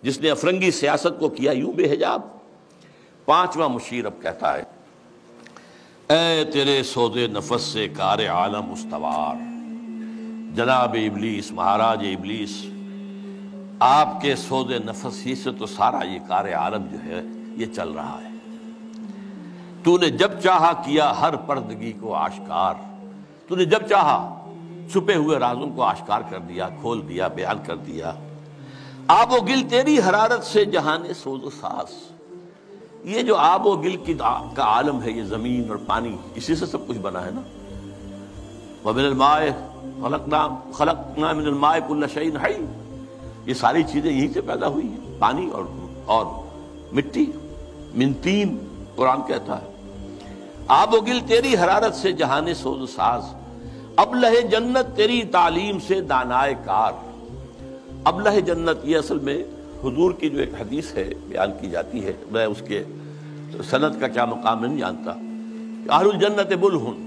جس نے افرنگی سیاست کو کیا یوں بے حجاب۔ پانچواں مشیر اب کہتا ہے، اے تیرے سود نفس سے کار عالم استوار، جناب ابلیس، مہاراج ابلیس، آپ کے سود نفس ہی سے تو سارا یہ کار عالم جو ہے یہ چل رہا ہے۔ تو نے جب چاہا کیا ہر پردگی کو آشکار، تو نے جب چاہا چھپے ہوئے رازوں کو آشکار کر دیا، کھول دیا، بیان کر دیا۔ آب و گل تیری حرارت سے جہان سوز و ساز، یہ جو آب و گل کا عالم ہے، یہ زمین اور پانی، اسی سے سب کچھ بنا ہے نا۔ وَمِنَ الْمَاءِ خَلَقْنَا مِنَ الْمَاءِ كُلَّ شَيْءٍ حَيٍّ، یہ ساری چیزیں یہیں سے پیدا ہوئی ہیں، پانی اور مٹی، من تین، قرآن کہتا ہے۔ آب و گل تیری حرارت سے جہان سوز و ساز، ابلہ جنت تیری تعلیم سے دانائے کار۔ ابلہ جنت، یہ اصل میں حضور کی جو ایک حدیث ہے بیان کی جاتی ہے، میں اس کے سند کا کیا مقام نہیں جانتا، اہل الجنت بلہن،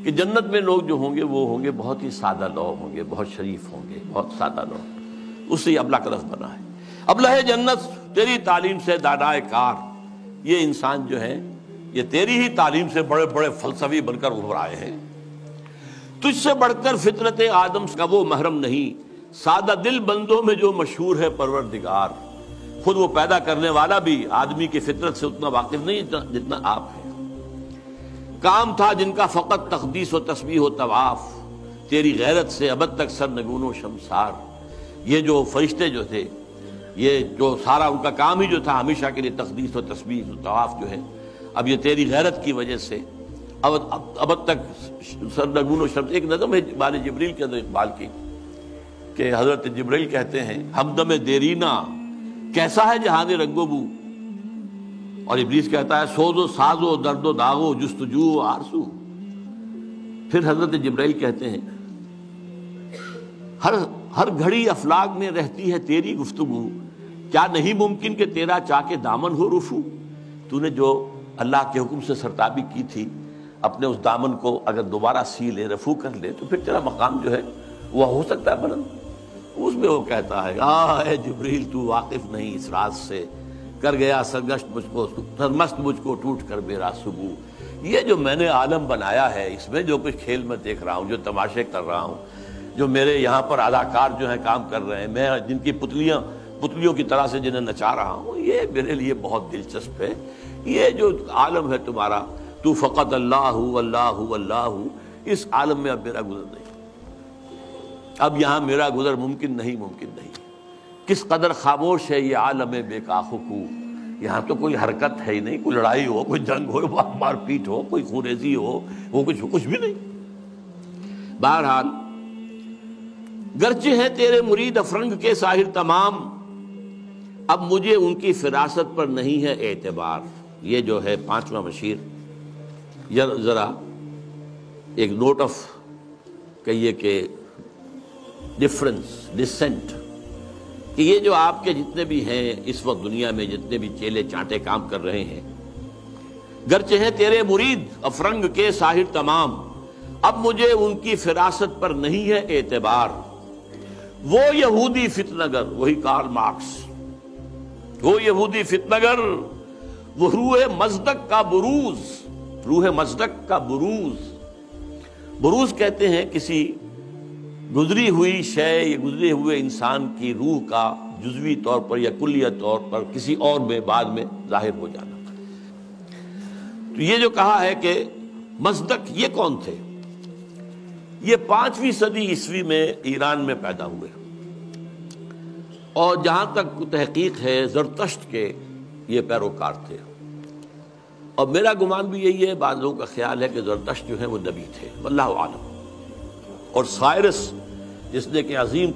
کہ جنت میں لوگ جو ہوں گے وہ ہوں گے بہت ہی سادہ لوگ ہوں گے، بہت شریف ہوں گے، بہت سادہ لوگ، اس سے یہ ابلہ کا لفظ بنا ہے۔ ابلہ جنت تیری تعلیم سے دانائے کار، یہ انسان جو ہے یہ تیری ہی تعلیم سے بڑے بڑے فلسفی بن کر ابھر آئے ہیں۔ تجھ سے بڑھ کر فطرت آدم کا وہ محرم نہیں، سادہ دل بندوں میں جو مشہور ہے پروردگار۔ خود وہ پیدا کرنے والا بھی آدمی کی فطرت سے اتنا واقف نہیں جتنا آپ ہیں۔ کام تھا جن کا فقط تقدیس و تسبیح و طواف، تیری غیرت سے ابد تک سرنگون و شمسار۔ یہ جو فرشتے جو تھے، یہ جو سارا ان کا کام ہی جو تھا ہمیشہ کے لیے تقدیس و تسبیح و طواف جو ہے، اب یہ تیری غیرت کی وجہ سے ابد تک سرنگون و شمس۔ ایک نظم ہے بال جبریل کے اندر اقبال کی، کہ حضرت جبریل کہتے ہیں ہمدم دیرینا کیسا ہے جہان رنگ و بو، اور ابلیس کہتا ہے سوز و ساز و درد و داغ و جستجو و آرزو۔ پھر حضرت جبریل کہتے ہیں ہر گھڑی افلاک میں رہتی ہے تیری گفتگو، کیا نہیں ممکن کہ تیرا چاک دامن ہو رفو۔ تو نے جو اللہ کے حکم سے سرتابی کی تھی، اپنے اس دامن کو اگر دوبارہ سی لے، رفو کر لے، تو پھر تیرا مقام جو ہے وہ ہو سکتا ہے بلند۔ اس میں وہ کہتا ہے اے جبریل تو واقف نہیں اس راز سے، کر گیا سرگشت مجھ کو، سرمست مجھ کو ٹوٹ کر میرا سبو۔ یہ جو میں نے عالم بنایا ہے، اس میں جو کچھ کھیل میں دیکھ رہا ہوں، جو تماشے کر رہا ہوں، جو میرے یہاں پر اداکار جو ہیں کام کر رہے ہیں، میں جن کی پتلیوں کی طرح سے جنہیں نچا رہا ہوں، یہ میرے لیے بہت دلچسپ ہے۔ یہ جو عالم ہے تمہارا، تو فقط اللہ اللہ اللہ، اس عالم میں اب میرا گزر نہیں، اب یہاں میرا گزر ممکن نہیں۔ کس قدر خاموش ہے یہ عالم بے کاخو، یہاں تو کوئی حرکت ہے ہی نہیں، کوئی لڑائی ہو، کوئی جنگ ہو، مار پیٹ ہو، کوئی خوریزی ہو، وہ کچھ بھی نہیں۔ بہرحال گرچہ ہیں تیرے مرید افرنگ کے ساحر تمام، اب مجھے ان کی فراست پر نہیں ہے اعتبار۔ یہ جو ہے پانچواں مشیر، ذرا ایک نوٹ آف کہیے کہ ڈفرنس، ڈسینٹ، کہ یہ جو آپ کے جتنے بھی ہیں اس وقت دنیا میں، جتنے بھی چیلے چانٹے کام کر رہے ہیں، گرچہ ہیں تیرے مرید افرنگ کے ساحر تمام، اب مجھے ان کی فراست پر نہیں ہے اعتبار۔ وہ یہودی فتنگر، وہی کارل مارکس، وہ یہودی فتنگر، وہ روح مصدق کا بروز، روح مصدق کا بروز۔ بروز کہتے ہیں کسی گزری ہوئی شے یا گزرے ہوئے انسان کی روح کا جزوی طور پر یا کلیہ طور پر کسی اور میں بعد میں ظاہر ہو جانا۔ تو یہ جو کہا ہے کہ مصدق، یہ کون تھے؟ یہ 5ویں صدی عیسوی میں ایران میں پیدا ہوئے، اور جہاں تک تحقیق ہے زرتشت کے یہ پیروکار تھے، اور میرا گمان بھی یہی ہے، بعض لوگوں کا خیال ہے کہ زرتشت جو ہے وہ نبی تھے، واللہ عالم۔ اور سائرس جس نے کہ عظیم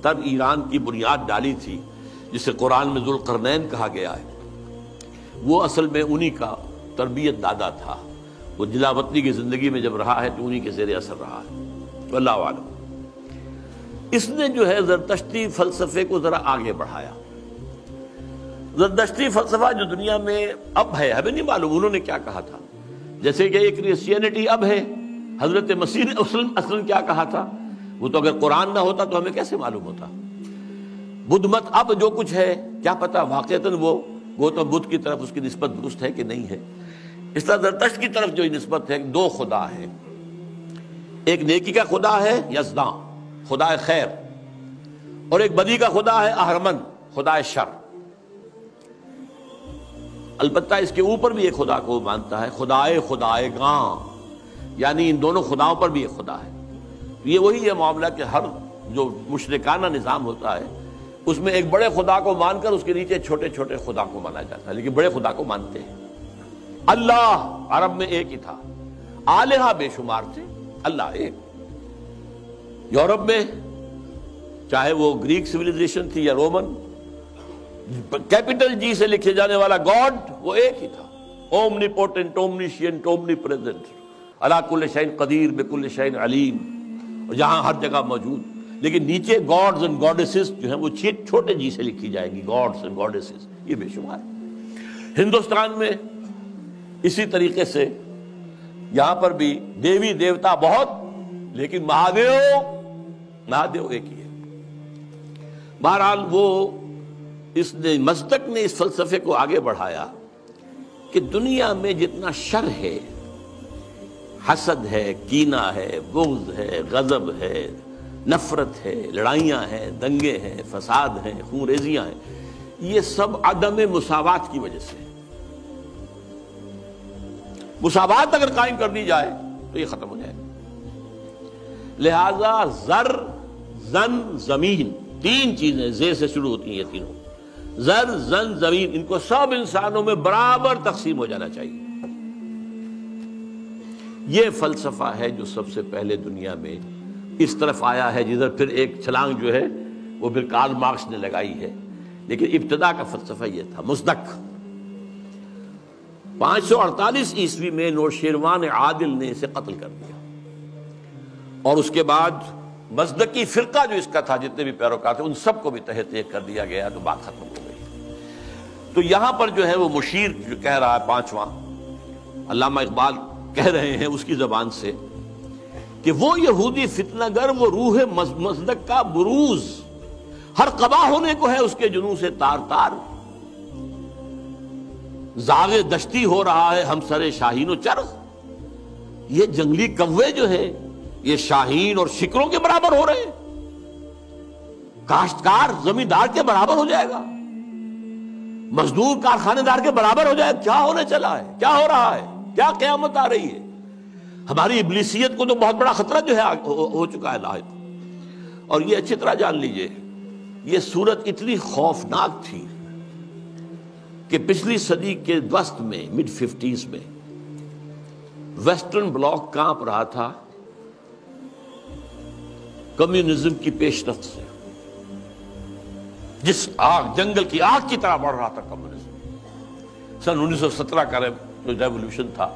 تر ایران کی بنیاد ڈالی تھی، جسے قرآن میں ذوالقرنین کہا گیا ہے، وہ اصل میں انہی کا تربیت دادا تھا۔ وہ جلا وطنی کی زندگی میں جب رہا ہے تو انہی کے زیر اثر رہا ہے، واللہ عالم۔ اس نے جو ہے زرتشتی فلسفے کو ذرا آگے بڑھایا۔ زرتشتی فلسفہ جو دنیا میں اب ہے، ہمیں نہیں معلوم انہوں نے کیا کہا تھا، جیسے کہ یہ کرسچینٹی اب ہے، حضرت مسیح نے اصلاً کیا کہا تھا، وہ تو اگر قرآن نہ ہوتا تو ہمیں کیسے معلوم ہوتا۔ بدھ مت اب جو کچھ ہے کیا پتا واقعتاً وہ گوتم بدھ کی طرف اس کی نسبت درست ہے کہ نہیں ہے. اس طرح زرتشت کی طرف جو نسبت ہے دو خدا ہے، ایک نیکی کا خدا ہے یزداں خدا خیر، اور ایک بدی کا خدا ہے اہرمن خدا شر. البتہ اس کے اوپر بھی ایک خدا کو مانتا ہے خدائے گاں، یعنی ان دونوں خداؤں پر بھی ایک خدا ہے. یہ وہی ہے معاملہ کہ ہر جو مشرکانہ نظام ہوتا ہے اس میں ایک بڑے خدا کو مان کر اس کے نیچے چھوٹے چھوٹے خدا کو مانا جاتا ہے، لیکن بڑے خدا کو مانتے ہیں. اللہ عرب میں ایک ہی تھا، آلہہ بے شمار تھے، اللہ ایک. یورپ میں چاہے وہ گریک سویلائزیشن تھی یا رومن، کیپٹل جی سے لکھے جانے والا گاڈ وہ ایک ہی تھا، اومنی پوٹنٹ اومنیشینٹ اومنی پریزنٹ علی کل شیء قدیر بکل شیء علیم، اور جہاں ہر جگہ موجود. لیکن نیچے گاڈز اینڈ گاڈیسز جو ہیں وہ چھوٹے جی سے لکھی جائیں گی، گاڈز اینڈ گاڈیسز، یہ بے شمار ہے. ہندوستان میں اسی طریقے سے یہاں پر بھی دیوی دیوتا بہت، لیکن مہادیو ایک ہی ہے. بہرحال وہ اس نے مصدق نے اس فلسفے کو آگے بڑھایا کہ دنیا میں جتنا شر ہے، حسد ہے، کینہ ہے، بغض ہے، غضب ہے، نفرت ہے، لڑائیاں ہیں، دنگے ہیں، فساد ہیں، خون ریزیاں ہیں، یہ سب عدم مساوات کی وجہ سے. مساوات اگر قائم کر دی جائے تو یہ ختم ہو جائے. لہذا زر، زن، زمین، تین چیزیں زے سے شروع ہوتی ہیں، یہ تینوں زر، زن، زمین، ان کو سب انسانوں میں برابر تقسیم ہو جانا چاہیے. یہ فلسفہ ہے جو سب سے پہلے دنیا میں اس طرف آیا ہے، جدھر پھر ایک چھلانگ جو ہے وہ پھر کارل مارکس نے لگائی ہے. لیکن ابتدا کا فلسفہ یہ تھا. مصدق 548 عیسوی میں نوشیروان عادل نے اسے قتل کر دیا، اور اس کے بعد مصدقی فرقہ جو اس کا تھا، جتنے بھی پیروکار تھے، ان سب کو بھی تہہ تیغ کر دیا گیا، تو بات ختم ہو گئی. تو یہاں پر جو ہے وہ مشیر جو کہہ رہا ہے پانچواں، علامہ اقبال کہہ رہے ہیں اس کی زبان سے کہ وہ یہودی فتنہ گر، وہ روح مصدق کا بروز، ہر قبا ہونے کو ہے اس کے جنوں سے تار تار. زاغ دشتی ہو رہا ہے ہم سر شاہین و چرغ. یہ جنگلی کوے جو ہے یہ شاہین اور شکروں کے برابر ہو رہے ہیں. کاشتکار زمیندار کے برابر ہو جائے گا، مزدور کارخانے دار کے برابر ہو جائے گا. کیا ہونے چلا ہے، کیا ہو رہا ہے، کیا قیامت آ رہی ہے. ہماری ابلیسیت کو تو بہت بڑا خطرہ جو ہے ہو چکا ہے لاحق. اور یہ اچھی طرح جان لیجئے، یہ صورت اتنی خوفناک تھی کہ پچھلی صدی کے وسط میں مڈ 50s میں ویسٹرن بلاک کانپ رہا تھا کمیونزم کی پیش رفت سے. جس آگ، جنگل کی آگ کی طرح بڑھ رہا تھا کمیونزم. سن 1917 کا جو ریولوشن تھا،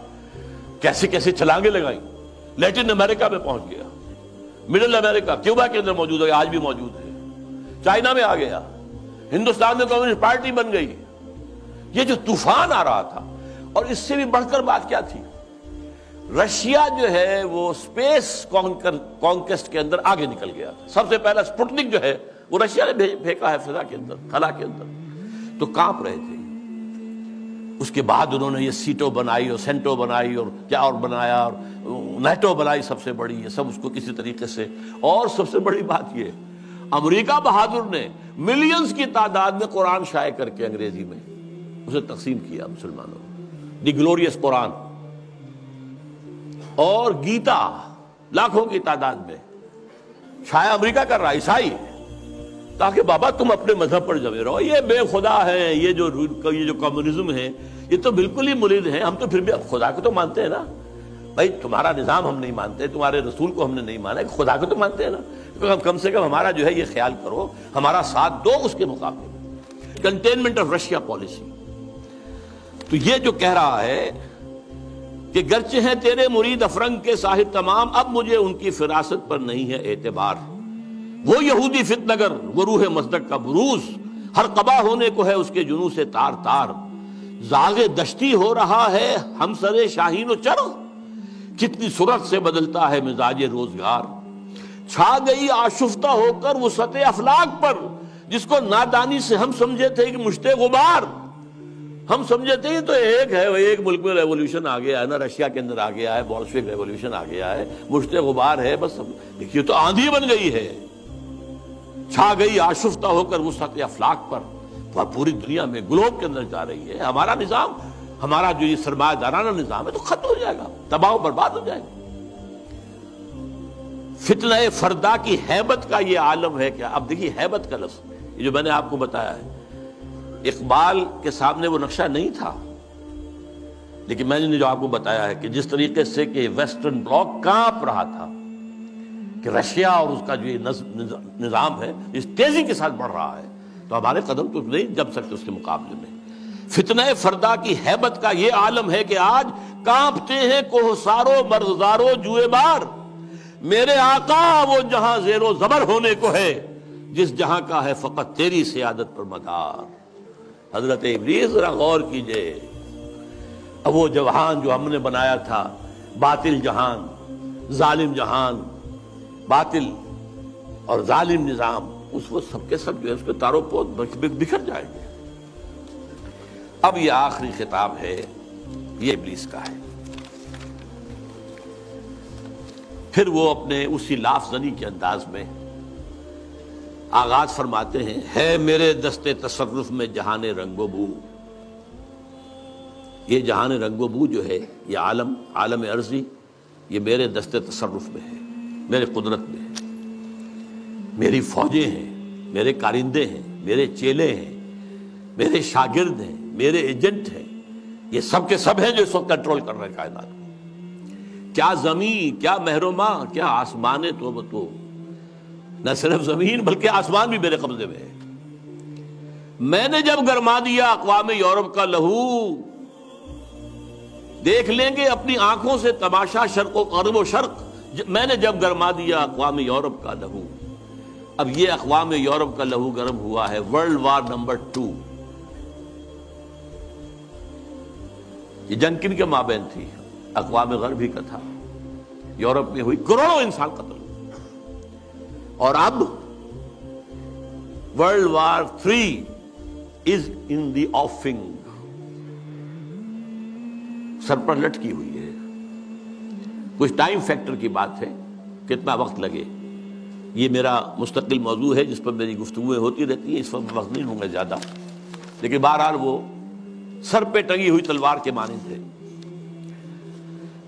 کیسے کیسے چھلانگیں لگائیں. لیٹن امریکہ میں پہنچ گیا، مڈل امریکہ، کیوبا کے اندر موجود ہے، آج بھی موجود ہے، چائنا میں آ گیا، ہندوستان میں کمیونسٹ پارٹی بن گئی. یہ جو طوفان آ رہا تھا، اور اس سے بھی بڑھ کر بات کیا تھی، رشیا جو ہے وہ سپیس کانکسٹ کے اندر آگے نکل گیا تھا. سب سے پہلا سپوٹنک جو ہے وہ رشیا نے پھینکا ہے فضا کے اندر، خلا کے اندر. تو کانپ رہے تھے. اس کے بعد انہوں نے یہ سیٹو بنائی اور سینٹو بنائی اور کیا اور بنایا، اور نیٹو بنائی سب سے بڑی. یہ سب اس کو کسی طریقے سے، اور سب سے بڑی بات یہ، امریکہ بہادر نے ملینز کی تعداد میں قرآن شائع کر کے انگریزی میں اسے تقسیم کیا مسلمانوں کو. دی گلوریس قرآن اور گیتا لاکھوں کی تعداد میں شائع امریکہ کر رہا، عیسائی، تاکہ بابا تم اپنے مذہب پر جمے رہو. یہ بے خدا ہے، یہ جو کمیونزم ہے یہ تو بالکل ہی مرید ہے. ہم تو پھر بھی خدا کو تو مانتے ہیں نا بھائی. تمہارا نظام ہم نہیں مانتے، تمہارے رسول کو ہم نے نہیں مانا، خدا کو تو مانتے ہیں نا. کم سے کم ہمارا جو ہے یہ خیال کرو، ہمارا ساتھ دو اس کے مقابلے میں. Containment of Russia policy. تو یہ جو کہہ رہا ہے کہ گرچہ ہیں تیرے مرید افرنگ کے ساحر تمام، اب مجھے ان کی فراست پر نہیں ہے اعتبار. وہ یہودی فتنگر، وہ روح مصدق کا بروز، ہر قبا ہونے کو ہے اس کے جنوں سے تار تار. زاغ دشتی ہو رہا ہے ہم سر شاہین و چرغ، کتنی سرعت سے بدلتا ہے مزاج روزگار. چھا گئی آشفتہ ہو کر وسعت افلاک پر، جس کو نادانی سے ہم سمجھے تھے کہ مشت غبار، ہم سمجھے تھے یہ تو ایک ہے، ایک ملک میں ریولوشن آ گیا ہے نا، رشیا کے اندر آ گیا ہے، بولشوک ریولوشن آ گیا ہے، مشت غبار ہے بس، یہ تو آندھی بن گئی ہے، چھا گئی آشفتہ ہو کر وسعت افلاک پر، وہ پوری دنیا میں گلوب کے اندر جا رہی ہے۔ ہمارا نظام، ہمارا جو یہ سرمایہ دارانہ نظام ہے تو ختم ہو جائے گا، تباہ و برباد ہو جائے گا۔ فتنہ فردا کی ہیبت کا یہ عالم ہے کیا؟ اب دیکھیے ہیبت کا لفظ، یہ جو میں نے آپ کو بتایا ہے، اقبال کے سامنے وہ نقشہ نہیں تھا، لیکن میں نے جو آپ کو بتایا ہے کہ جس طریقے سے کہ ویسٹرن بلاک کانپ رہا تھا کہ رشیا اور اس کا جو یہ نظام ہے اس تیزی کے ساتھ بڑھ رہا ہے، تو ہمارے قدم تو نہیں جم سکتے اس کے مقابلے میں۔ فتنہ فردا کی ہیبت کا یہ عالم ہے کہ آج کانپتے ہیں کوہسارو مرغزارو جوئے بار، میرے آقا وہ جہاں زیر و زبر ہونے کو ہے، جس جہاں کا ہے فقط تیری سیادت پر مدار۔ حضرت ابلیس ذرا غور کیجئے، اب وہ جہان جو ہم نے بنایا تھا، باطل جہان، ظالم جہان، باطل اور ظالم نظام، اس وہ سب کے سب جو ہے اس کے تاروں پود بکھر جائیں گے۔ اب یہ آخری خطاب ہے، یہ ابلیس کا ہے۔ پھر وہ اپنے اسی لاف زنی کے انداز میں آغاز فرماتے ہیں، ہے میرے دست تصرف میں جہان رنگ و بو۔ یہ جہان رنگ و بو جو ہے، یہ عالم ارضی، یہ میرے دست تصرف میں ہے، میرے قدرت میں ہے، میری فوجیں ہیں، میرے کارندے ہیں، میرے چیلے ہیں، میرے شاگرد ہیں، میرے ایجنٹ ہیں، یہ سب کے سب ہیں جو اس وقت کنٹرول کر رہے ہیں کائنات کو۔ کیا زمین، کیا مہرما، کیا آسمان تو نہ صرف زمین بلکہ آسمان بھی میرے قبضے میں ہے۔ میں نے جب گرما دیا اقوام یورپ کا لہو، دیکھ لیں گے اپنی آنکھوں سے تماشا شرق و غرب و شرق، میں نے جب گرما دیا اقوام یورپ کا لہو۔ اب یہ اقوام یورپ کا لہو گرم ہوا ہے ورلڈ وار نمبر 2۔ یہ جنگ کن کے مابین تھی؟ اقوام غربی کا تھا، یورپ میں ہوئی، کروڑوں انسان قتل ہوئے۔ اور اب ورلڈ وار 3 از ان دی آفنگ، سر پر لٹکی ہوئی ہے۔ کچھ ٹائم فیکٹر کی بات ہے، کتنا وقت لگے، یہ میرا مستقل موضوع ہے جس پر میری گفتگویں ہوتی رہتی ہیں، اس وقت وقت نہیں ہوں گے زیادہ، لیکن بہرحال وہ سر پہ ٹنگی ہوئی تلوار کے مانند ہے۔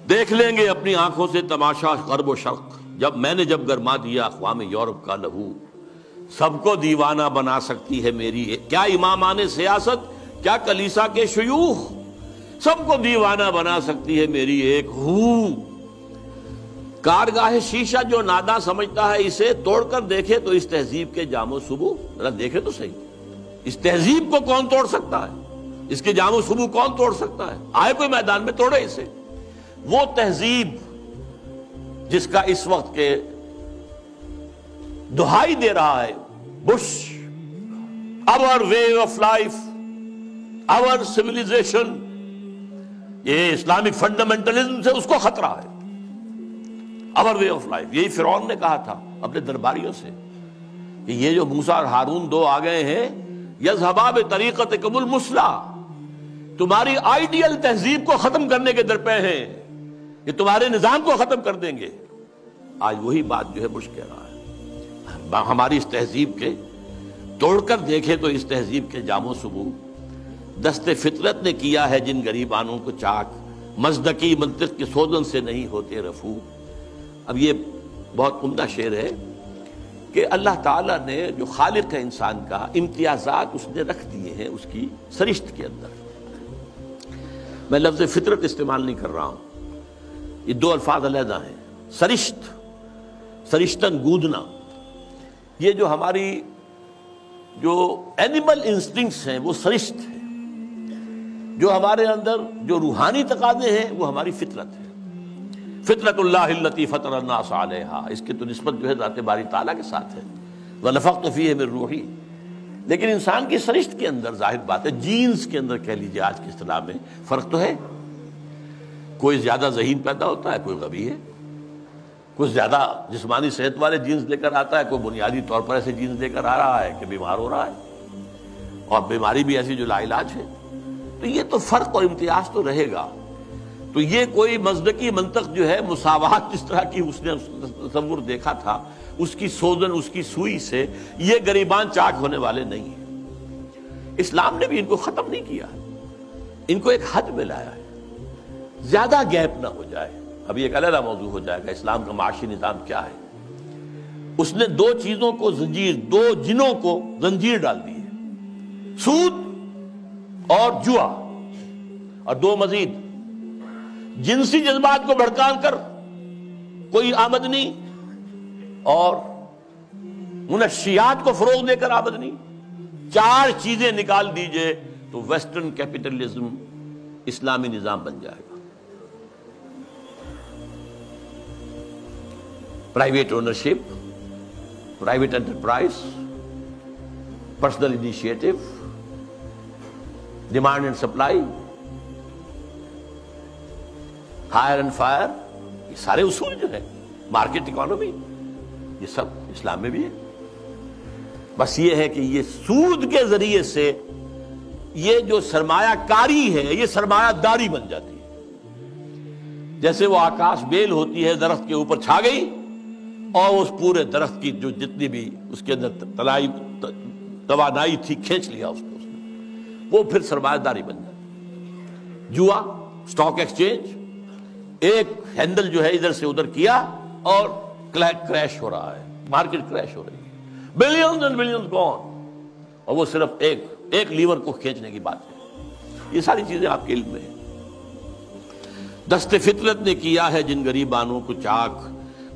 دیکھ لیں گے اپنی آنکھوں سے تماشا غرب و شرق، میں نے جب گرما دیا اقوام یورپ کا لہو۔ سب کو دیوانہ بنا سکتی ہے میری کیا امامان سیاست، کیا کلیسا کے شیوخ، سب کو دیوانہ بنا سکتی ہے میری ایک ہو۔ کارگاہ شیشہ جو ناداں سمجھتا ہے اسے توڑ کر دیکھے تو اس تہذیب کے جام و صبو، ذرا دیکھے تو صحیح، اس تہذیب کو کون توڑ سکتا ہے، اس کے جام و صبو کون توڑ سکتا ہے؟ آئے کوئی میدان میں توڑے اسے۔ وہ تہذیب جس کا اس وقت کے دہائی دے رہا ہے Bush, our way of life, our civilization، یہ اسلامک فنڈامنٹلزم سے اس کو خطرہ ہے۔ our way of life، یہی فرعون نے کہا تھا اپنے درباریوں سے کہ یہ جو موسیٰ اور ہارون دو آ گئے ہیں، یذهبا بطریقتکم المثلی، تمہاری آئیڈیل تہذیب کو ختم کرنے کے درپے ہیں، یہ تمہارے نظام کو ختم کر دیں گے۔ آج وہی بات جو ہے بش کہہ رہا ہے، ہماری اس تہذیب کے توڑ کر دیکھے تو اس تہذیب کے جام و صبو، دست فطرت نے کیا ہے جن غریبانوں کو چاک، مزدکی منطق کی سوزن سے نہیں ہوتے رفو۔ اب یہ بہت عمدہ شعر ہے کہ اللہ تعالیٰ نے جو خالق ہے انسان کا، امتیازات اس نے رکھ دیے ہیں اس کی سرشت کے اندر۔ میں لفظ فطرت استعمال نہیں کر رہا ہوں، یہ دو الفاظ علیحدہ ہیں۔ سرشت، سرشتن گودنا، یہ جو ہماری جو اینیمل انسٹنکٹس ہیں وہ سرشت ہے، جو ہمارے اندر جو روحانی تقاضے ہیں وہ ہماری فطرت ہے۔ فطرت اللہ التی فطر الناس علیہا، اس کی تو نسبت جو ہے ذات باری تعالیٰ کے ساتھ ہے، وَنَفَخْتُ فِيهِ مِن روحی۔ لیکن انسان کی سرشت کے اندر ظاہر بات ہے، جینز کے اندر کہہ لیجیے آج کی اصطلاح میں فرق تو ہے، کوئی زیادہ ذہین پیدا ہوتا ہے، کوئی غبی ہے، کچھ زیادہ جسمانی صحت والے جینز لے کر آتا ہے، کوئی بنیادی طور پر ایسے جینز لے کر آ رہا ہے کہ بیمار ہو رہا ہے، اور بیماری بھی ایسی جو لا علاج ہے۔ تو یہ تو فرق اور امتیاز تو رہے گا۔ تو یہ کوئی مزدقی منطق جو ہے، مساوات جس طرح کی اس نے تصور دیکھا تھا، اس کی سوزن، اس کی سوئی سے یہ گریبان چاک ہونے والے نہیں ہیں۔ اسلام نے بھی ان کو ختم نہیں کیا، ان کو ایک حد میں لایا ہے، زیادہ گیپ نہ ہو جائے۔ ابھی ایک علیحدہ موضوع ہو جائے گا اسلام کا معاشی نظام کیا ہے۔ اس نے دو چیزوں کو زنجیر، دو جنوں کو زنجیر ڈال دی ہے، سود اور جوا، اور دو مزید، جنسی جذبات کو بھڑکا کر کوئی آمدنی اور منشیات کو فروغ دے کر آمدنی، چار چیزیں نکال دیجئے تو ویسٹرن کیپٹلزم اسلامی نظام بن جائے گا۔ Private ownership, private enterprise, personal initiative, demand and supply, hire and fire, یہ سارے اصول جو ہیں، مارکیٹ اکانومی، یہ سب اسلام میں بھی ہے۔ بس یہ ہے کہ یہ سود کے ذریعے سے یہ جو سرمایہ کاری ہے یہ سرمایہ داری بن جاتی ہے۔ جیسے وہ آکاش بیل ہوتی ہے، درخت کے اوپر چھا گئی اور اس پورے درخت کی جو جتنی بھی اس کے اندر توانائی تھی کھینچ لیا اس کو، وہ پھر سرمایہ داری بن جاتی۔ جوا، سٹاک ایکسچینج، ایک ہینڈل جو ہے ادھر سے ادھر کیا اور کریش ہو رہا ہے، مارکیٹ کریش ہو رہی ہے، بلینز اینڈ بلینز گون، اور وہ صرف ایک لیور کو کھینچنے کی بات ہے۔ یہ ساری چیزیں آپ کے علم میں ہیں۔ دست فطرت نے کیا ہے جن غریبانوں کو چاک،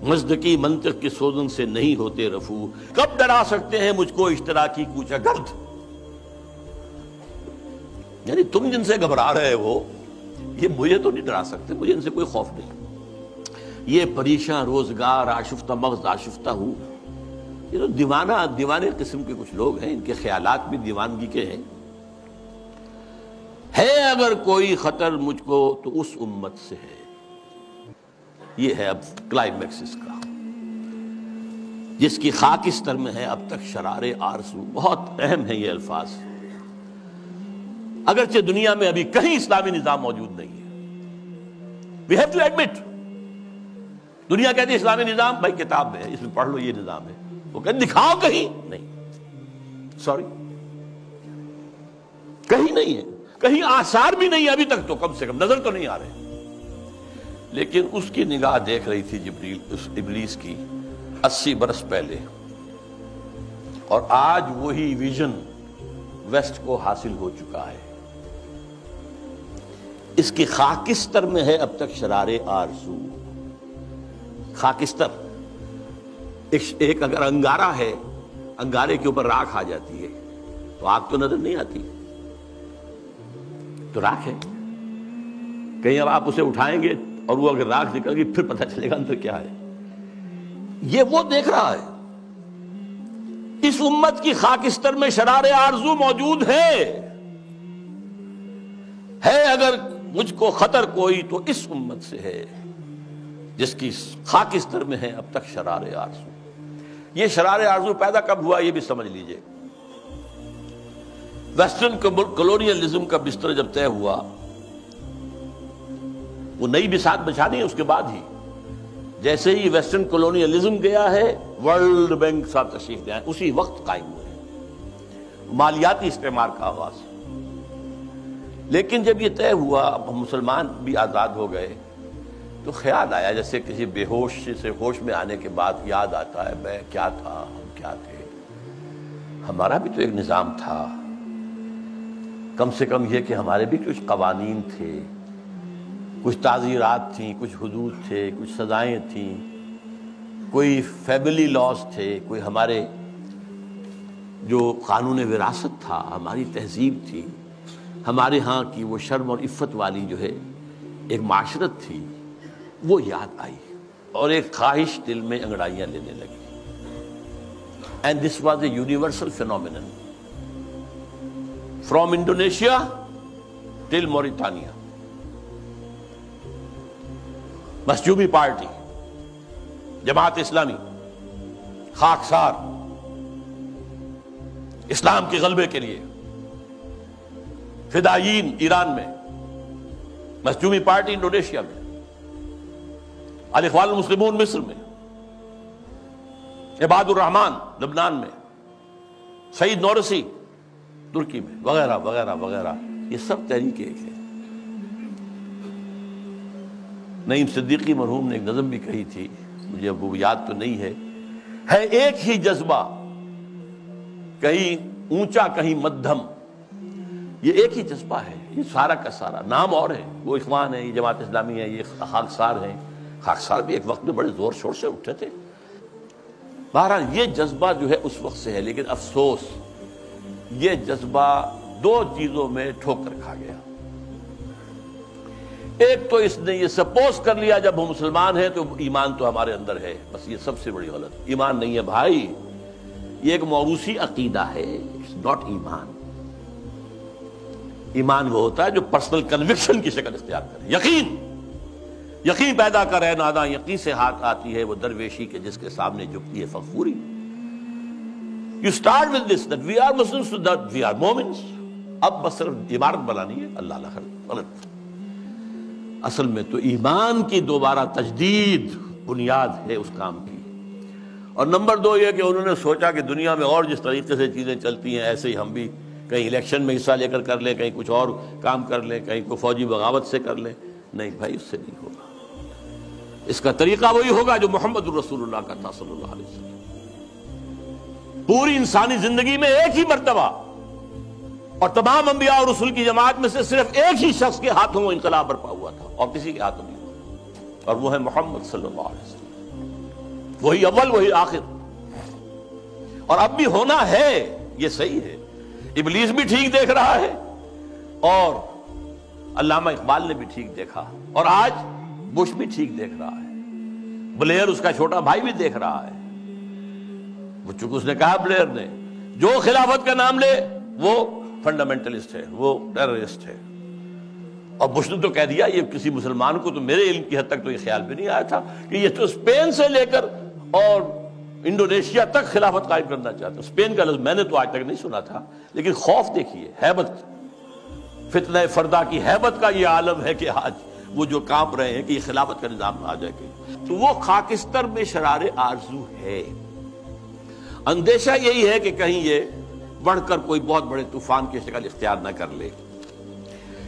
مزدقی منطق کی سوزن سے نہیں ہوتے رفو، کب ڈرا سکتے ہیں مجھ کو اشتراکی کوچہ گرد۔ یعنی تم جن سے گھبرا رہے ہو یہ مجھے تو نہیں ڈرا سکتے، مجھے ان سے کوئی خوف نہیں۔ یہ پریشاں روزگار، آشفتہ مغز آشفتہ ہوں، یہ تو دیوانے قسم کے کچھ لوگ ہیں، ان کے خیالات بھی دیوانگی کے ہیں۔ ہے اگر کوئی خطر مجھ کو تو اس امت سے ہے۔ یہ ہے اب کلائمیکس اس کا، جس کی خاکستر میں ہے اب تک شرار آرزو۔ بہت اہم ہیں یہ الفاظ، اگرچہ دنیا میں ابھی کہیں اسلامی نظام موجود نہیں ہے۔ We have to admit، دنیا کہتی ہے اسلامی نظام، بھائی کتاب میں ہے، اس میں پڑھ لو یہ نظام ہے، وہ کہتے دکھاؤ کہیں، نہیں، سوری، کہیں نہیں ہے، کہیں آثار بھی نہیں ہے ابھی تک، تو کم سے کم نظر تو نہیں آ رہے۔ لیکن اس کی نگاہ دیکھ رہی تھی جبریل، اس ابلیس کی 80 برس پہلے، اور آج وہی ویژن ویسٹ کو حاصل ہو چکا ہے۔ اس کی خاکستر میں ہے اب تک شرار آرزو۔ خاکستر ایک اگر انگارہ ہے، انگارے کے اوپر راکھ آ جاتی ہے تو آگ تو نظر نہیں آتی، تو راکھ ہے، کہیں اب آپ اسے اٹھائیں گے اور وہ اگر راکھ نکل گئی پھر پتہ چلے گا اندر کیا ہے۔ یہ وہ دیکھ رہا ہے، اس امت کی خاکستر میں شرار آرزو موجود ہے اگر مجھ کو خطر کوئی تو اس امت سے ہے جس کی خاکستر میں ہے اب تک شرار آرزو۔ یہ شرار آرزو پیدا کب ہوا یہ بھی سمجھ لیجئے۔ ویسٹرن کلونیلزم کا بستر جب طے ہوا، وہ نئی بساط بچھانی ہے اس کے بعد ہی، جیسے ہی ویسٹرن کلونیلزم گیا ہے ورلڈ بینک صاحب تشریف لے آئے، اسی وقت قائم ہوئے مالیاتی استعمار کا آغاز۔ لیکن جب یہ طے ہوا، اب ہم مسلمان بھی آزاد ہو گئے، تو خیال آیا جیسے کسی بے ہوش سے ہوش میں آنے کے بعد یاد آتا ہے میں کیا تھا، ہم کیا تھے، ہمارا بھی تو ایک نظام تھا، کم سے کم یہ کہ ہمارے بھی کچھ قوانین تھے، کچھ تعزیرات تھیں، کچھ حدود تھے، کچھ سزائیں تھیں، کوئی فیملی لاز تھے، کوئی ہمارے جو قانون وراثت تھا، ہماری تہذیب تھی، ہمارے ہاں کی وہ شرم اور عفت والی جو ہے ایک معاشرت تھی، وہ یاد آئی اور ایک خواہش دل میں انگڑائیاں لینے لگی۔ And this was a universal phenomenon from Indonesia till Mauritania. مسجوبی پارٹی جماعت اسلامی خاکسار اسلام کے غلبے کے لیے، فدائیین ایران میں، مظلومی پارٹی انڈونیشیا میں، الاخوان المسلمون مصر میں، عباد الرحمان لبنان میں، سعید نورسی ترکی میں، وغیرہ وغیرہ وغیرہ. یہ سب تحریک ایک ہے. نعیم صدیقی مرحوم نے ایک نظم بھی کہی تھی، مجھے اب وہ یاد تو نہیں ہے ایک ہی جذبہ، کہیں اونچا کہیں مدھم. یہ ایک ہی جذبہ ہے، یہ سارا کا سارا. نام اور ہے، وہ اخوان ہے، یہ جماعت اسلامی ہے، یہ خاکسار ہیں. خاکسار بھی ایک وقت میں بڑے زور شور سے اٹھے تھے. بہرحال یہ جذبہ جو ہے اس وقت سے ہے، لیکن افسوس یہ جذبہ دو چیزوں میں ٹھوکر کھا گیا. ایک تو اس نے یہ سپوز کر لیا جب ہم مسلمان ہیں تو ایمان تو ہمارے اندر ہے. بس یہ سب سے بڑی غلط. ایمان نہیں ہے بھائی، یہ ایک موروثی عقیدہ ہے. اٹس ناٹ ایمان. ایمان وہ ہوتا ہے جو پرسنل کنوکشن کی شکل اختیار کرے. یقین پیدا کرے ناداں یقین سے ہاتھ آتی ہے وہ درویشی کے جس کے سامنے جھکتی ہے فخوری. You start with this that we are Muslims, that we are Momins. اب بس صرف عبارت بنانی ہے. اللہ اللہ غلط. اصل میں تو ایمان کی دوبارہ تجدید بنیاد ہے اس کام کی. اور نمبر دو یہ کہ انہوں نے سوچا کہ دنیا میں اور جس طریقے سے چیزیں چلتی ہیں ایسے ہی ہم بھی کہیں الیکشن میں حصہ لے کر لیں، کہیں کچھ اور کام کر لیں، کہیں کوئی فوجی بغاوت سے کر لیں. نہیں بھائی، اس سے نہیں ہوگا. اس کا طریقہ وہی ہوگا جو محمد الرسول اللہ کا تھا صلی اللہ علیہ وسلم. پوری انسانی زندگی میں ایک ہی مرتبہ، اور تمام انبیاء اور رسول کی جماعت میں سے صرف ایک ہی شخص کے ہاتھوں وہ انقلاب برپا ہوا تھا اور کسی کے ہاتھوں نہیں ہوا، اور وہ ہے محمد صلی اللہ علیہ وسلم. وہی اول وہی آخر. اور اب بھی ہونا ہے، یہ صحیح ہے. ابلیس بھی ٹھیک دیکھ رہا ہے، اور علامہ اقبال نے بھی ٹھیک دیکھا، اور آج بش بھی ٹھیک دیکھ رہا ہے. بلیر اس کا چھوٹا بھائی بھی دیکھ رہا ہے. وہ چونکہ اس نے کہا بلیر نے جو خلافت کا نام لے وہ فنڈامنٹلسٹ ہے، وہ ٹیررسٹ ہے. اور بش نے تو کہہ دیا، یہ کسی مسلمان کو تو میرے علم کی حد تک تو یہ خیال بھی نہیں آیا تھا کہ یہ تو اسپین سے لے کر اور انڈونیشیا تک خلافت قائم کرنا چاہتا. اسپین کا لفظ میں نے تو آج تک نہیں سنا تھا، لیکن خوف دیکھیے، ہیبت، فتنہ فردا کی ہیبت کا یہ عالم ہے کہ آج وہ جو کانپ رہے ہیں کہ یہ خلافت کا نظام آ جائے گا. تو وہ خاکستر میں شرار آرزو ہے. اندیشہ یہی ہے کہ کہیں یہ بڑھ کر کوئی بہت بڑے طوفان کی شکل اختیار نہ کر لے.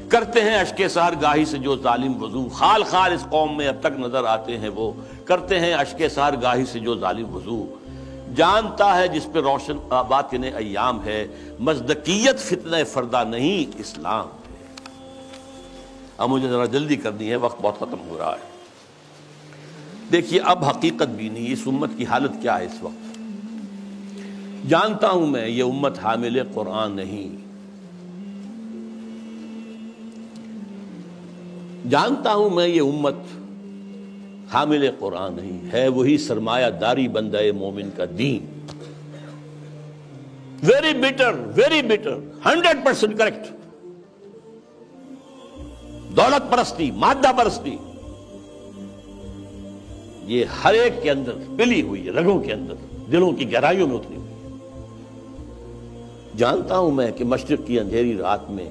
کرتے ہیں اشک سحر گاہی سے جو ظالم وضو، خال خال اس قوم میں اب تک نظر آتے ہیں وہ. کرتے ہیں اشک سحر گاہی سے جو ظالم وضو، جانتا ہے جس پہ روشن باطن ایام ہے، مزدقیت فتنہ فردا نہیں اسلام ہے. اب مجھے ذرا جلدی کرنی ہے، وقت بہت ختم ہو رہا ہے. دیکھیے اب حقیقت بھی نہیں، اس امت کی حالت کیا ہے اس وقت. جانتا ہوں میں یہ امت حامل قرآن نہیں، جانتا ہوں میں یہ امت حامل قرآن نہیں ہے. وہی سرمایہ داری بندہ مومن کا دین. Very better 100% correct. دولت پرستی، مادہ پرستی، یہ ہر ایک کے اندر پلی ہوئی ہے، رگوں کے اندر، دلوں کی گہرائیوں میں اتری ہوئی. جانتا ہوں میں کہ مشرق کی اندھیری رات میں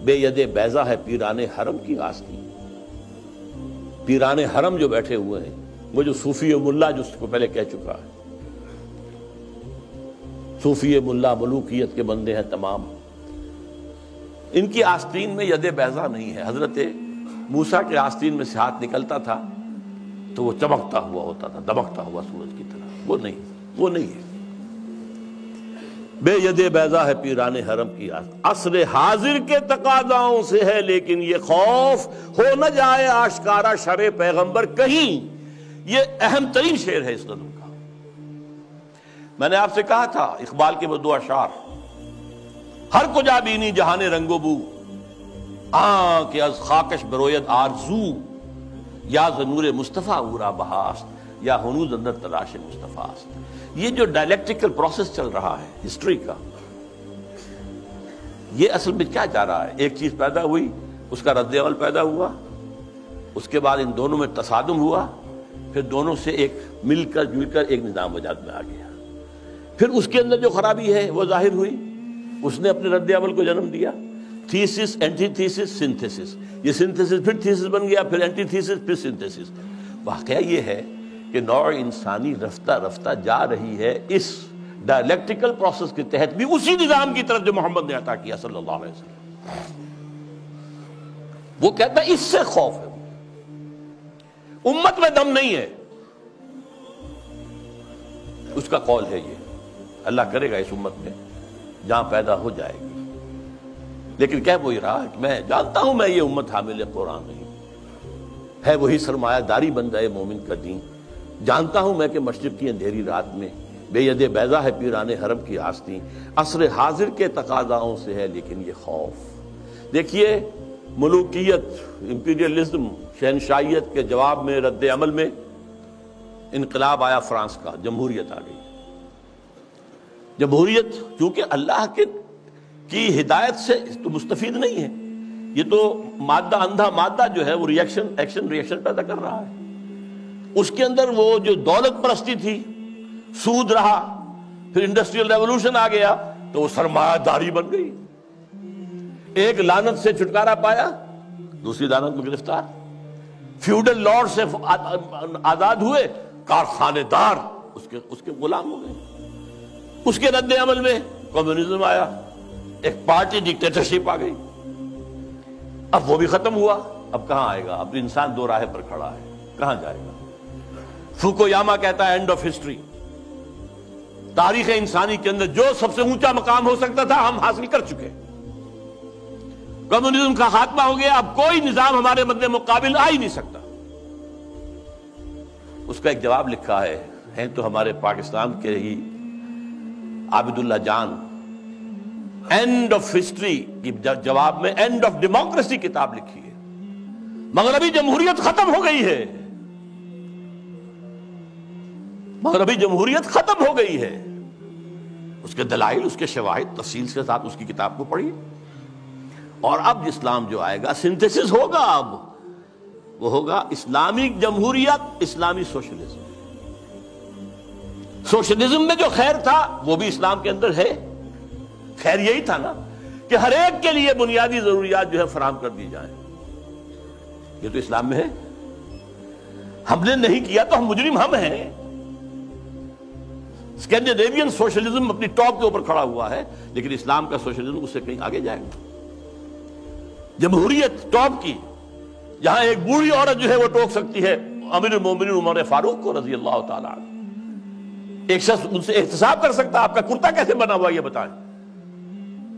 بے ید بیضا ہے پیران حرم کی آستی. پیران حرم جو بیٹھے ہوئے ہیں، وہ جو صوفی ملا جو اس کو پہلے کہہ چکا ہے، صوفی ملا ملوکیت کے بندے ہیں تمام. ان کی آستین میں ید بیضا نہیں ہے. حضرت موسیٰ کے آستین میں سے ہاتھ نکلتا تھا تو وہ چمکتا ہوا ہوتا تھا، دمکتا ہوا سورج کی طرح. وہ نہیں ہے. بے ید بیضا ہے پیران حرم کی عصر حاضر کے تقاضاؤں سے ہے، لیکن یہ خوف ہو نہ جائے آشکارا شرع پیغمبر کہیں. یہ اہم ترین شعر ہے اس نظم کا. میں نے آپ سے کہا تھا اقبال کے وہ دو اشعار، ہر کجا بینی جہان رنگ و بو، کہ از خاکش بروید آرزو، یا زنور مصطفیٰ اورا بہاست، یا ہنوز اندر تلاش مصطفیٰ است. یہ جو ڈائلیکٹیکل پروسیس چل رہا ہے ہسٹری کا، یہ اصل میں کیا جا رہا ہے؟ ایک چیز پیدا ہوئی، اس کا رد عمل پیدا ہوا، اس کے بعد ان دونوں میں تصادم ہوا، پھر دونوں سے ایک مل کر جل کر ایک نظام وجود میں آ گیا. پھر اس کے اندر جو خرابی ہے وہ ظاہر ہوئی, اس نے اپنے رد عمل کو جنم دیا. Thesis, antithesis, synthesis. یہ سنتھیسس پھر تھیسس بن گیا, پھر اینٹی تھیسس, پھر سنتھیسس. واقعہ یہ ہے کہ نوع انسانی رفتہ رفتہ جا رہی ہے اس ڈائلیکٹیکل پروسیس کے تحت بھی اسی نظام کی طرف جو محمد نے عطا کیا صلی اللہ علیہ وسلم. وہ کہتا ہے اس سے خوف ہے, امت میں دم نہیں ہے. اس کا قول ہے یہ, اللہ کرے گا اس امت میں جہاں پیدا ہو جائے گی. لیکن کہہ وہی رہا کہ میں جانتا ہوں میں یہ امت حامل قرآن نہیں ہے, وہی سرمایہ داری بندہ مومن کا دین. جانتا ہوں میں کہ مشرق کی اندھیری رات میں بے ید بیضا ہے پیران حرم کی آستین. عصر حاضر کے تقاضاؤں سے ہے لیکن یہ خوف. دیکھیے ملوکیت, امپیریلزم, شہنشاہیت کے جواب میں رد عمل میں انقلاب آیا فرانس کا, جمہوریت آ گئی. جمہوریت چونکہ اللہ کی ہدایت سے تو مستفید نہیں ہے, یہ تو مادہ, اندھا مادہ جو ہے وہ ایکشن ریئیکشن پیدا کر رہا ہے. اس کے اندر وہ جو دولت پرستی تھی, سود رہا, پھر انڈسٹریل ریولوشن آ گیا تو وہ سرمایہ داری بن گئی. ایک لعنت سے چھٹکارا پایا, دوسری لعنت میں گرفتار. فیوڈل لارڈ سے آزاد ہوئے, کارخانے دار اس کے غلام ہو گئے. اس کے رد عمل میں کمیونزم آیا, ایک پارٹی ڈکٹیٹرشپ آ گئی. اب وہ بھی ختم ہوا, اب کہاں آئے گا؟ اب انسان دو راہ پر کھڑا ہے, کہاں جائے گا؟ فوکویاما کہتا ہے اینڈ آف ہسٹری. تاریخ انسانی کے اندر جو سب سے اونچا مقام ہو سکتا تھا ہم حاصل کر چکے. کمیونزم کا خاتمہ ہو گیا, اب کوئی نظام ہمارے مد مقابل آ ہی نہیں سکتا. اس کا ایک جواب لکھا ہے تو ہمارے پاکستان کے ہی عابد اللہ جان, اینڈ آف ہسٹری کی جواب میں اینڈ آف ڈیموکریسی کتاب لکھی ہے. مغربی جمہوریت ختم ہو گئی ہے, مغربی جمہوریت ختم ہو گئی ہے. اس کے دلائل, اس کے شواہد تفصیل کے ساتھ اس کی کتاب کو پڑھی. اور اب اسلام جو آئے گا سنتھیسس ہوگا, اب وہ ہوگا اسلامی جمہوریت, اسلامی سوشلزم. سوشلزم میں جو خیر تھا وہ بھی اسلام کے اندر ہے. خیر یہی تھا نا کہ ہر ایک کے لیے بنیادی ضروریات جو ہے فراہم کر دی جائیں. یہ تو اسلام میں ہے. ہم نے نہیں کیا تو ہم مجرم ہم ہیں. اسکینڈینیوین سوشلزم اپنی ٹاپ کے اوپر کھڑا ہوا ہے, لیکن اسلام کا سوشلزم اس سے کہیں آگے جائے گا. جمہوریت ٹاپ کی, جہاں ایک بوڑھی عورت جو ہے وہ ٹوک سکتی ہے امیر المومنین عمر فاروق کو رضی اللہ تعالیٰ عنہ. ایک شخص ان سے احتساب کر سکتا آپ کا کرتا کیسے بنا ہوا یہ بتائیں,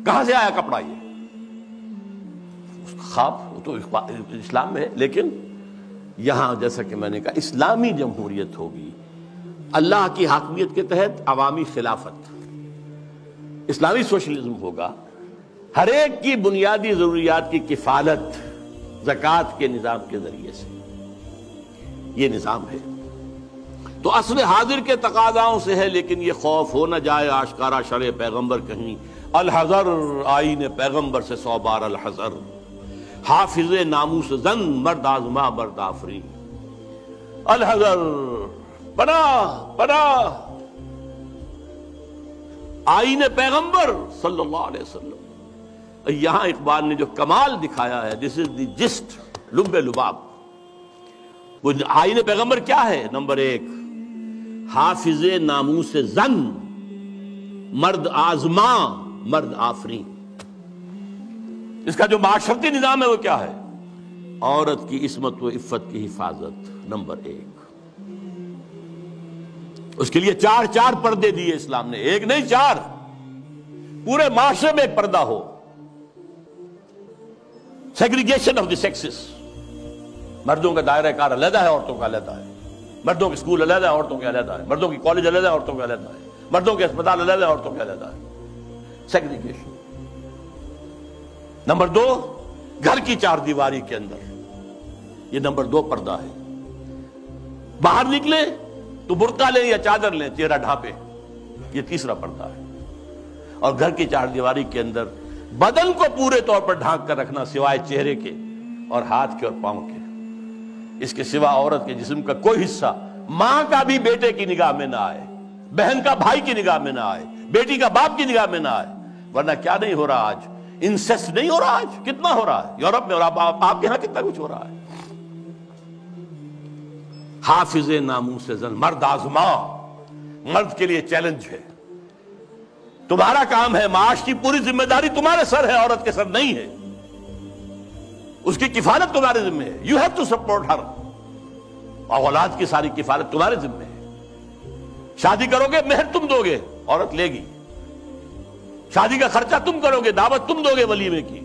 کہاں سے آیا کپڑا, یہ خواب تو اسلام میں ہے. لیکن یہاں جیسا کہ میں نے کہا اسلامی جمہوریت ہوگی, اللہ کی حاکمیت کے تحت عوامی خلافت. اسلامی سوشلزم ہوگا, ہر ایک کی بنیادی ضروریات کی کفالت زکوٰۃ کے نظام کے ذریعے سے. یہ نظام ہے. تو عصر حاضر کے تقاضاؤں سے ہے لیکن یہ خوف ہو نہ جائے آشکارا شرع پیغمبر کہیں. الحذر, آئین پیغمبر سے 100 بار الحذر. حافظ ناموس زن, مرد آزما مرد آفری. الحذر, پناہ پناہ. آئین پیغمبر صلی اللہ علیہ وسلم. یہاں اقبال نے جو کمال دکھایا ہے, دس از دی جسٹ, لب لباب. وہ آئین پیغمبر کیا ہے؟ نمبر 1 حافظ ناموس زن, مرد آزما مرد آفرین. اس کا جو معاشرتی نظام ہے وہ کیا ہے؟ عورت کی عصمت و عفت کی حفاظت نمبر 1. اس کے لیے 4 پردے دیے اسلام نے, ایک نہیں 4. پورے معاشرے میں ایک پردہ ہو. سیگریگیشن آف دی سیکسز, مردوں کا دائرہ کار علیحدہ ہے, عورتوں کا علیحدہ ہے. مردوں کے اسکول علیحدہ ہے, عورتوں کے علیحدہ ہے. مردوں کی کالج علیحدہ ہے, عورتوں کے علیحدہ ہے. مردوں کے اسپتال علیحدہ ہے, عورتوں کے علیحدہ ہے. سیگریگیشن. نمبر 2 گھر کی 4 دیواری کے اندر, یہ نمبر 2 پردہ ہے. باہر نکلے تو برقع لیں یا چادر لیں, چہرہ ڈھانپے, یہ تیسرا پردہ ہے. اور گھر کی 4 دیواری کے اندر بدن کو پورے طور پر ڈھانک کر رکھنا سوائے چہرے کے اور ہاتھ کے اور پاؤں کے. اس کے سوا عورت کے جسم کا کوئی حصہ ماں کا بھی بیٹے کی نگاہ میں نہ آئے، بہن کا بھائی کی نگاہ میں نہ آئے، بیٹی کا باپ کی نگاہ میں نہ آئے، ورنہ کیا نہیں ہو رہا آج؟ انسیسٹ نہیں ہو رہا آج؟ کتنا ہو رہا ہے یورپ میں، اور آپ کے ہاں کتنا کچھ ہو رہا ہے۔ حافظ ناموس زن، مرد آزما، مرد کے لیے چیلنج ہے۔ تمہارا کام ہے، معاش کی پوری ذمہ داری تمہارے سر ہے، عورت کے سر نہیں ہے۔ اس کی کفالت تمہارے ذمہ ہے، یو ہیو ٹو سپورٹ ہر، اور اولاد کی ساری کفالت تمہارے ذمہ ہے۔ شادی کرو گے، مہر تم دو گے، عورت لے گی۔ شادی کا خرچہ تم کرو گے، دعوت تم دو گے ولیمے کی،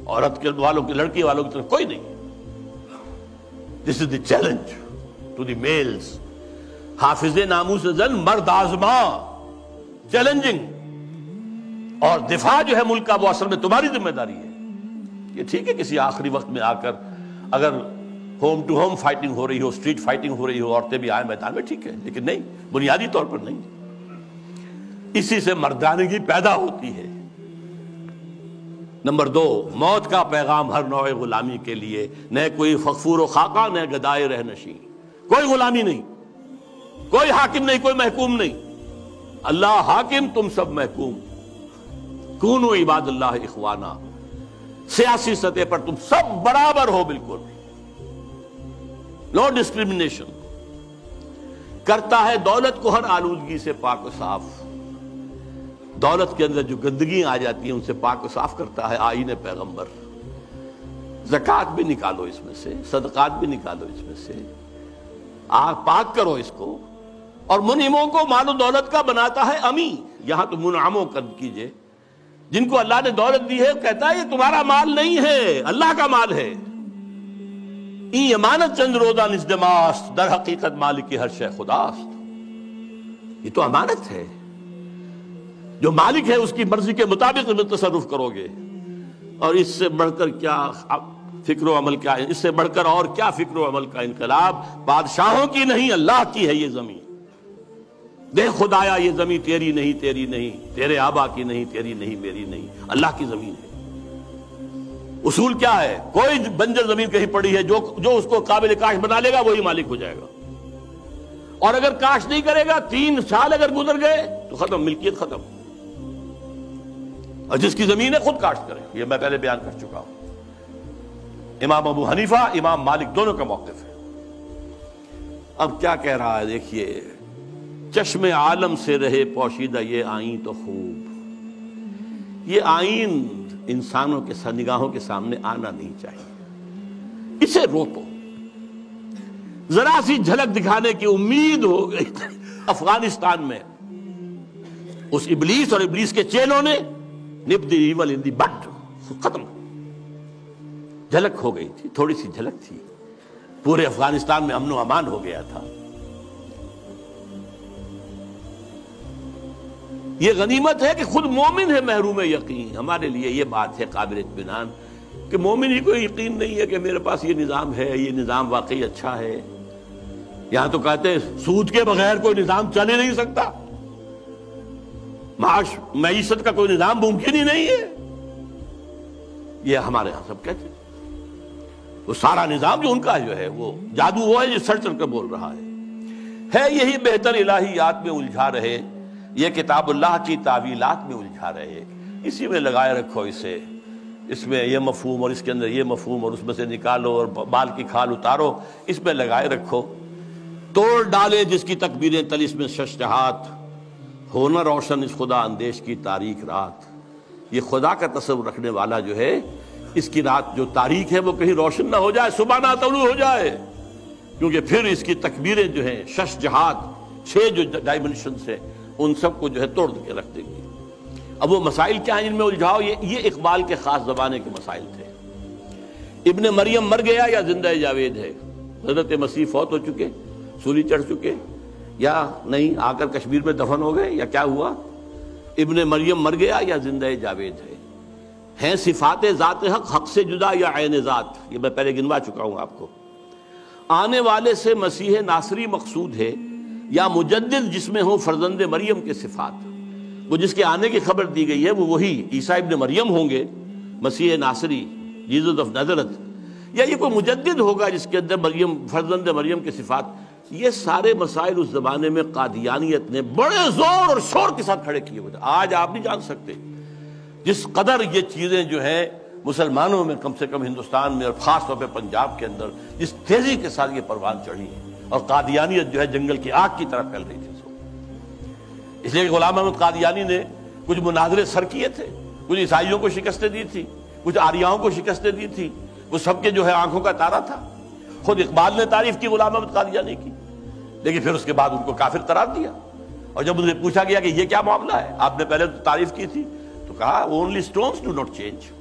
عورت کے والوں کی، لڑکی والوں کی طرف کوئی نہیں۔ This is the challenge to the males. حافظ ناموس زن، مرد آزما، چیلنجنگ، اور دفاع جو ہے ملک کا وہ اصل میں تمہاری ذمہ داری ہے۔ یہ ٹھیک ہے کسی آخری وقت میں آ کر اگر ہوم ٹو ہوم فائٹنگ ہو رہی ہو، اسٹریٹ فائٹنگ ہو رہی ہو، عورتیں بھی آئیں میدان میں، ٹھیک ہے، لیکن نہیں، بنیادی طور پر نہیں۔ اسی سے مردانگی پیدا ہوتی ہے۔ نمبر 2، موت کا پیغام ہر نوع غلامی کے لیے، نہ کوئی فخفور و خاکہ، نہ گدائے رہنشین، کوئی غلامی نہیں، کوئی حاکم نہیں، کوئی محکوم نہیں، اللہ حاکم، تم سب محکوم، کونوا عباد اللہ اخوانا، سیاسی سطح پر تم سب برابر ہو، بالکل نو ڈسکریمنیشن۔ کرتا ہے دولت کو ہر آلودگی سے پاک و صاف، دولت کے اندر جو گندگیاں آ جاتی ہیں ان سے پاک و صاف کرتا ہے آئین پیغمبر۔ زکوٰۃ بھی نکالو اس میں سے، صدقات بھی نکالو اس میں سے، پاک کرو اس کو۔ اور منعموں کو مال و دولت کا بناتا ہے امی، یہاں تو منعموں کر کیجئے، جن کو اللہ نے دولت دی ہے، کہتا ہے یہ تمہارا مال نہیں ہے، اللہ کا مال ہے۔ این امانت چند روزہ نزدماست، در حقیقت مالک ہر شے خداست۔ یہ تو امانت ہے، جو مالک ہے اس کی مرضی کے مطابق میں تصرف کرو گے۔ اور اس سے بڑھ کر کیا فکر و عمل کا، اس سے بڑھ کر اور کیا فکر و عمل کا انقلاب؟ بادشاہوں کی نہیں، اللہ کی ہے یہ زمین۔ دیکھ خدایا یہ زمین تیری نہیں، تیری نہیں، تیرے آبا کی نہیں، تیری نہیں، میری نہیں، اللہ کی زمین ہے۔ اصول کیا ہے؟ کوئی بنجر زمین کہیں پڑی ہے، جو اس کو قابل کاشت بنا لے گا وہی مالک ہو جائے گا، اور اگر کاشت نہیں کرے گا، 3 سال اگر گزر گئے تو ختم، ملکیت ختم۔ اور جس کی زمین ہے خود کاشت کرے، یہ میں پہلے بیان کر چکا ہوں۔ امام ابو حنیفہ، امام مالک دونوں کا موقف ہے۔ اب کیا کہہ رہا ہے دیکھیے، چشم عالم سے رہے پوشیدہ یہ آئین تو خوب، یہ آئین انسانوں کے نگاہوں کے سامنے آنا نہیں چاہیے، اسے روکو۔ ذرا سی جھلک دکھانے کی امید ہو گئی افغانستان میں، اس ابلیس اور ابلیس کے چیلوں نے نپ دی ایول ان دی بٹ، ختم، جھلک ہو گئی تھی، تھوڑی سی جھلک تھی، پورے افغانستان میں امن و امان ہو گیا تھا۔ یہ غنیمت ہے کہ خود مومن ہے محروم یقین۔ ہمارے لیے یہ بات ہے قابل اطمینان کہ مومن ہی کو یقین نہیں ہے کہ میرے پاس یہ نظام ہے، یہ نظام واقعی اچھا ہے۔ یہاں تو کہتے ہیں سود کے بغیر کوئی نظام چل ہی نہیں سکتا، معیشت کا کوئی نظام ممکن ہی نہیں ہے، یہ ہمارے یہاں سب کہتے ہیں۔ وہ سارا نظام جو ان کا جو ہے وہ جادو وہ ہے جو سر چل کر بول رہا ہے یہی بہتر الہیات میں الجھا رہے، یہ کتاب اللہ کی تعویلات میں الجھا رہے، اسی میں لگائے رکھو اسے، اس میں یہ مفہوم اور اس کے اندر یہ مفہوم، اور اس میں سے نکالو اور بال کی کھال اتارو، اس میں لگائے رکھو۔ توڑ ڈالے جس کی تکبیریں تلس میں ششتہات، ہونا روشن اس خدا اندیش کی تاریک رات۔ یہ خدا کا تصور رکھنے والا جو ہے، اس کی رات جو تاریک ہے وہ کہیں روشن نہ ہو جائے، صبح نہ طلوع ہو جائے، کیونکہ پھر اس کی تکبیریں جو ہیں، شش جہات، 6 جو ڈائمنشنز ہیں، ان سب کو جو ہے توڑ کے رکھ دیں گے۔ اب وہ مسائل کیا ہیں جن میں الجھاؤ؟ یہ اقبال کے خاص زمانے کے مسائل تھے۔ ابن مریم مر گیا یا زندہ جاوید ہے؟ حضرت مسیح فوت ہو چکے، سولی چڑھ چکے، یا نہیں آ کر کشمیر میں دفن ہو گئے، یا کیا ہوا؟ ابن مریم مر گیا یا زندہ جاوید ہے؟ ہیں صفات ذات حق حق سے جدا یا عین ذات؟ یہ میں پہلے گنوا چکا ہوں آپ کو۔ آنے والے سے مسیح ناصری مقصود ہے یا مجدد جس میں ہوں فرزند مریم کے صفات؟ وہ جس کے آنے کی خبر دی گئی ہے وہ وہی عیسیٰ ابن مریم ہوں گے، مسیح ناصری، جیزس آف نازرت، یا یہ کوئی مجدد ہوگا جس کے اندر مریم فرزند مریم کے صفات. یہ سارے مسائل اس زمانے میں قادیانیت نے بڑے زور اور شور کے ساتھ کھڑے کیے ہوئے. آج آپ نہیں جان سکتے جس قدر یہ چیزیں جو ہیں مسلمانوں میں کم سے کم ہندوستان میں اور خاص طور پہ پنجاب کے اندر جس تیزی کے ساتھ یہ پروان چڑھی ہے اور قادیانیت جو ہے جنگل کی آگ کی طرح پھیل رہی تھی. اس لیے کہ غلام احمد قادیانی نے کچھ مناظرے سر کیے تھے, کچھ عیسائیوں کو شکستیں دی تھی, کچھ آریاؤں کو شکستیں دی تھی, وہ سب کے جو ہے آنکھوں کا تارا تھا. خود اقبال نے تعریف کی غلام احمد قادیانی کی, لیکن پھر اس کے بعد ان کو کافر قرار دیا. اور جب انہیں پوچھا گیا کہ یہ کیا معاملہ ہے, آپ نے پہلے تو تعریف کی تھی, تو کہا only stones do not change.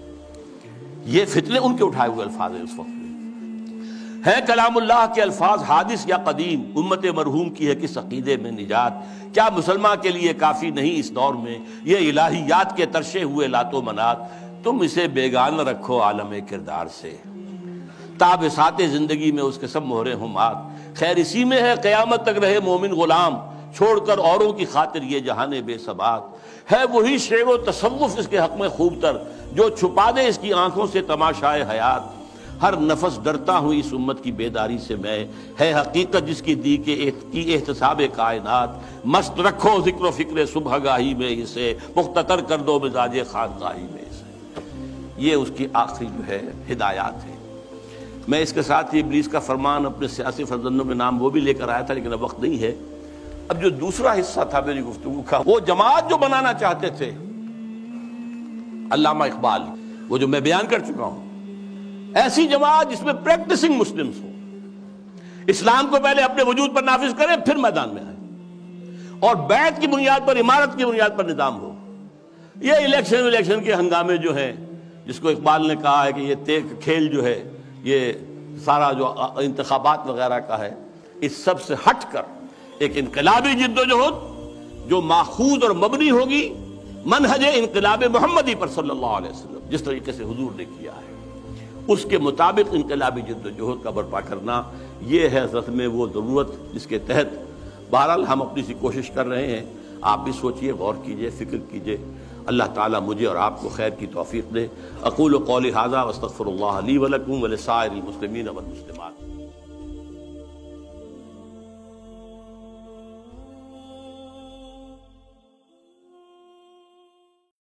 یہ فتنے ان کے اٹھائے ہوئے الفاظ ہیں اس وقت ہے. کلام اللہ کے الفاظ حادث یا قدیم, امت مرحوم کی ہے کس عقیدے میں نجات. کیا مسلمان کے لیے کافی نہیں اس دور میں یہ الہیات کے ترشے ہوئے لات و منات. تم اسے بیگانہ رکھو عالم کردار سے, تاب سات زندگی میں اس کے سب مہرے ہوں مات. خیر اسی میں ہے قیامت تک رہے مومن غلام, چھوڑ کر اوروں کی خاطر یہ جہان بے ثبات. ہے وہی شعر و تصوف اس کے حق میں خوب تر, جو چھپا دے اس کی آنکھوں سے تماشائے حیات. ہر نفس ڈرتا ہوں اس امت کی بیداری سے میں, ہے حقیقت جس کی دی کی احتساب کائنات. مست رکھو ذکر و فکر صبح گاہی میں اسے, مختطر کر دو مزاج خانقاہی میں اسے. یہ اس کی آخری جو ہے ہدایات ہے. میں اس کے ساتھ ہی ابلیس کا فرمان اپنے سیاسی فرزندوں کے نام وہ بھی لے کر آیا تھا, لیکن اب وقت نہیں ہے. اب جو دوسرا حصہ تھا میری گفتگو کا, وہ جماعت جو بنانا چاہتے تھے علامہ اقبال, وہ جو میں بیان کر چکا ہوں, ایسی جماعت جس میں پریکٹسنگ مسلمز ہو, اسلام کو پہلے اپنے وجود پر نافذ کریں پھر میدان میں آئیں, اور بیعت کی بنیاد پر, عمارت کی بنیاد پر نظام ہو. یہ الیکشن کے ہنگامے جو ہیں, جس کو اقبال نے کہا ہے کہ یہ کھیل جو ہے یہ سارا جو انتخابات وغیرہ کا ہے, اس سب سے ہٹ کر ایک انقلابی جد و جہد جو ماخوذ اور مبنی ہوگی منہج انقلاب محمدی پر صلی اللہ علیہ وسلم, جس طریقے سے حضور نے کیا ہے, اس کے مطابق انقلابی جد و جہد کا برپا کرنا, یہ ہے اصل میں وہ ضرورت جس کے تحت بہرحال ہم اپنی سی کوشش کر رہے ہیں. آپ بھی سوچئے, غور کیجئے, فکر کیجئے. اللہ تعالیٰ مجھے اور آپ کو خیر کی توفیق دے. اقول قولی ھذا واستغفر اللہ لی ولکم ولسائر المسلمین والمسلمات.